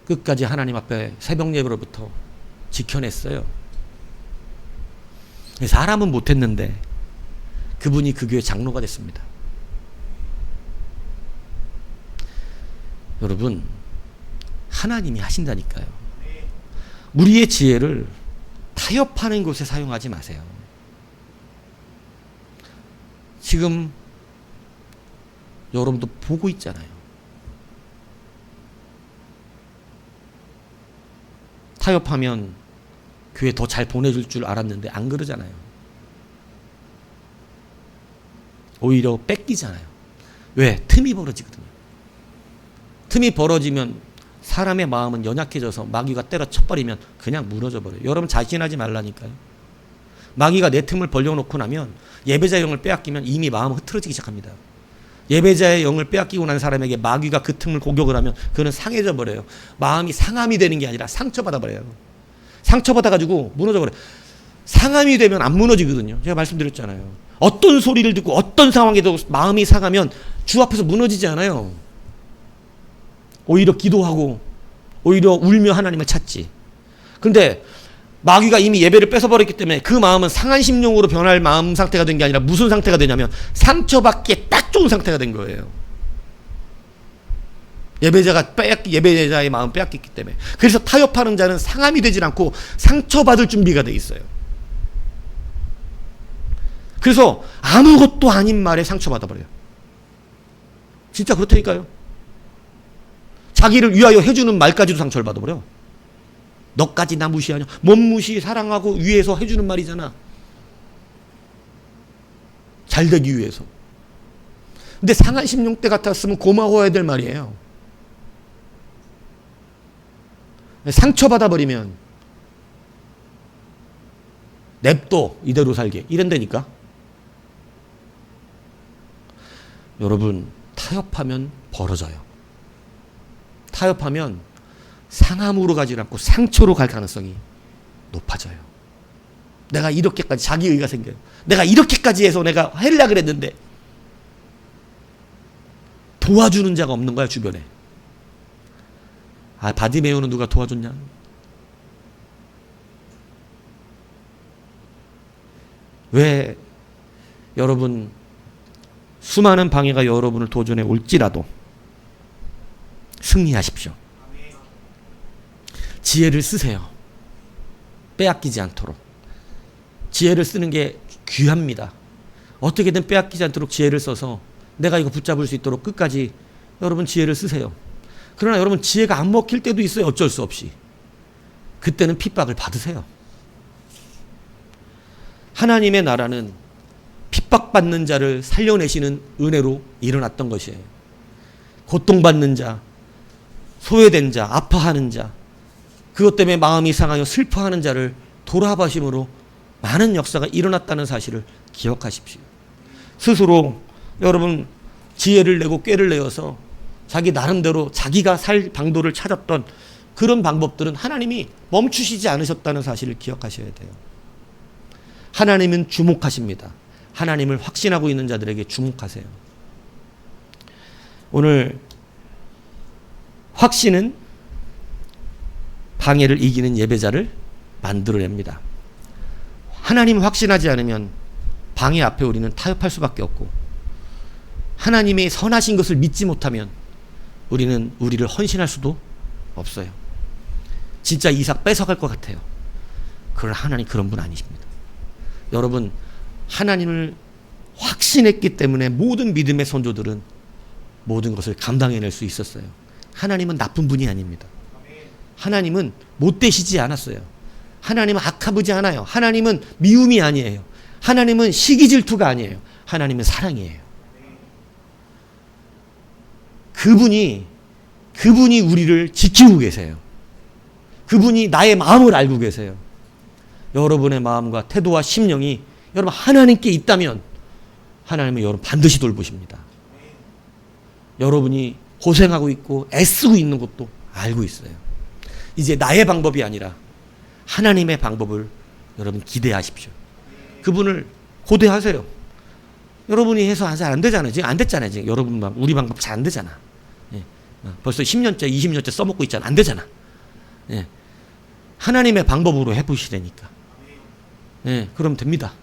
끝까지 하나님 앞에 새벽 예배로부터 지켜냈어요. 사람은 못했는데 그분이 그 교회 장로가 됐습니다. 여러분, 하나님이 하신다니까요. 우리의 지혜를 타협하는 곳에 사용하지 마세요. 지금 여러분도 보고 있잖아요. 타협하면 교회 더 잘 보내줄 줄 알았는데 안 그러잖아요. 오히려 뺏기잖아요. 왜? 틈이 벌어지거든요. 틈이 벌어지면 사람의 마음은 연약해져서 마귀가 때려 쳐버리면 그냥 무너져 버려요. 여러분 자신하지 말라니까요. 마귀가 내 틈을 벌려놓고 나면 예배자의 영을 빼앗기면 이미 마음은 흐트러지기 시작합니다. 예배자의 영을 빼앗기고 난 사람에게 마귀가 그 틈을 공격을 하면 그는 상해져 버려요. 마음이 상함이 되는 게 아니라 상처받아 버려요. 상처받아가지고 무너져 버려요. 상함이 되면 안 무너지거든요. 제가 말씀드렸잖아요. 어떤 소리를 듣고 어떤 상황에도 마음이 상하면 주 앞에서 무너지지 않아요. 오히려 기도하고 오히려 울며 하나님을 찾지. 그런데 마귀가 이미 예배를 뺏어버렸기 때문에 그 마음은 상한 심령으로 변할 마음 상태가 된 게 아니라 무슨 상태가 되냐면 상처받기에 딱 좋은 상태가 된 거예요. 예배자의 마음 빼앗겼기 때문에. 그래서 타협하는 자는 상함이 되질 않고 상처받을 준비가 돼 있어요. 그래서 아무것도 아닌 말에 상처받아버려요. 진짜 그렇다니까요. 자기를 위하여 해주는 말까지도 상처를 받아버려. 너까지 나 무시하냐? 뭔 무시, 사랑하고 위해서 해주는 말이잖아. 잘되기 위해서. 근데 상한 심령 때 같았으면 고마워해야 될 말이에요. 상처받아버리면 냅둬 이대로 살게 이런다니까. 여러분, 타협하면 벌어져요. 타협하면 상함으로 가지 않고 상처로 갈 가능성이 높아져요. 내가 이렇게까지 자기의가 생겨요. 내가 이렇게까지 해서 내가 하려고 그랬는데 도와주는 자가 없는 거야 주변에. 아, 바디메오는 누가 도와줬냐? 왜 여러분 수많은 방해가 여러분을 도전해 올지라도 승리하십시오. 지혜를 쓰세요. 빼앗기지 않도록. 지혜를 쓰는 게 귀합니다. 어떻게든 빼앗기지 않도록 지혜를 써서 내가 이거 붙잡을 수 있도록 끝까지 여러분 지혜를 쓰세요. 그러나 여러분 지혜가 안 먹힐 때도 있어요. 어쩔 수 없이. 그때는 핍박을 받으세요. 하나님의 나라는 핍박받는 자를 살려내시는 은혜로 일어났던 것이에요. 고통받는 자, 소외된 자, 아파하는 자, 그것 때문에 마음이 상하여 슬퍼하는 자를 돌아보심으로 많은 역사가 일어났다는 사실을 기억하십시오. 스스로 여러분 지혜를 내고 꾀를 내어서 자기 나름대로 자기가 살 방도를 찾았던 그런 방법들은 하나님이 멈추시지 않으셨다는 사실을 기억하셔야 돼요. 하나님은 주목하십니다. 하나님을 확신하고 있는 자들에게 주목하세요. 오늘 확신은 방해를 이기는 예배자를 만들어냅니다. 하나님을 확신하지 않으면 방해 앞에 우리는 타협할 수밖에 없고, 하나님의 선하신 것을 믿지 못하면 우리는 우리를 헌신할 수도 없어요. 진짜 이삭 뺏어갈 것 같아요. 그러나 하나님 그런 분 아니십니다. 여러분, 하나님을 확신했기 때문에 모든 믿음의 선조들은 모든 것을 감당해낼 수 있었어요. 하나님은 나쁜 분이 아닙니다. 하나님은 못되시지 않았어요. 하나님은 악하지 않아요. 하나님은 미움이 아니에요. 하나님은 시기 질투가 아니에요. 하나님은 사랑이에요. 그분이 우리를 지키고 계세요. 그분이 나의 마음을 알고 계세요. 여러분의 마음과 태도와 심령이 여러분 하나님께 있다면 하나님은 여러분 반드시 돌보십니다. 여러분이 고생하고 있고 애쓰고 있는 것도 알고 있어요. 이제 나의 방법이 아니라 하나님의 방법을 여러분 기대하십시오. 그분을 고대하세요. 여러분이 해서 잘 안 되잖아요. 지금 안 됐잖아요. 지금 여러분 우리 방법 잘 안 되잖아. 예. 벌써 10년째, 20년째 써먹고 있잖아. 안 되잖아. 예. 하나님의 방법으로 해보시라니까. 예, 그럼 됩니다.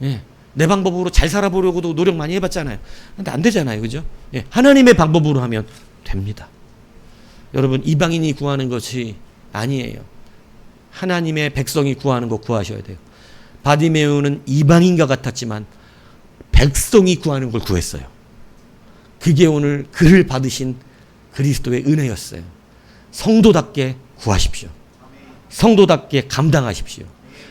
예. 내 방법으로 잘 살아보려고도 노력 많이 해봤잖아요. 근데 안 되잖아요. 그죠? 예. 하나님의 방법으로 하면 됩니다. 여러분, 이방인이 구하는 것이 아니에요. 하나님의 백성이 구하는 거 구하셔야 돼요. 바디메오는 이방인과 같았지만 백성이 구하는 걸 구했어요. 그게 오늘 그를 받으신 그리스도의 은혜였어요. 성도답게 구하십시오. 성도답게 감당하십시오.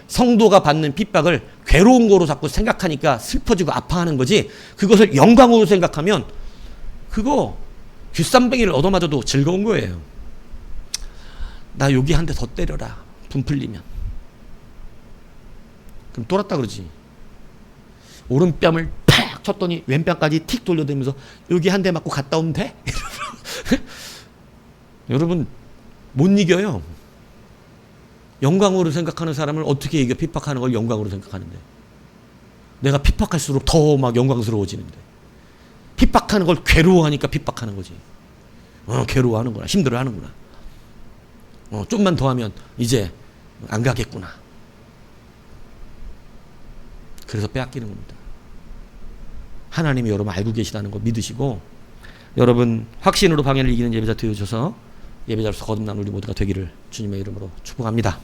성도가 받는 핍박을 괴로운 거로 자꾸 생각하니까 슬퍼지고 아파하는 거지, 그것을 영광으로 생각하면 그거 귓삼뱅이를 얻어맞아도 즐거운 거예요. 나 여기 한 대 더 때려라, 분 풀리면. 그럼 또 났다 그러지. 오른뺨을 팍 쳤더니 왼뺨까지 틱 돌려대면서 여기 한 대 맞고 갔다 오면 돼? 여러분, 못 이겨요. 영광으로 생각하는 사람을 어떻게 이겨? 핍박하는 걸 영광으로 생각하는데. 내가 핍박할수록 더 막 영광스러워지는데. 핍박하는 걸 괴로워하니까 핍박하는 거지. 괴로워하는구나. 힘들어하는구나. 좀만 더 하면 이제 안 가겠구나. 그래서 빼앗기는 겁니다. 하나님이 여러분 알고 계시다는 거 믿으시고, 여러분 확신으로 방해를 이기는 예배자 되어주셔서 예배자로서 거듭난 우리 모두가 되기를 주님의 이름으로 축복합니다.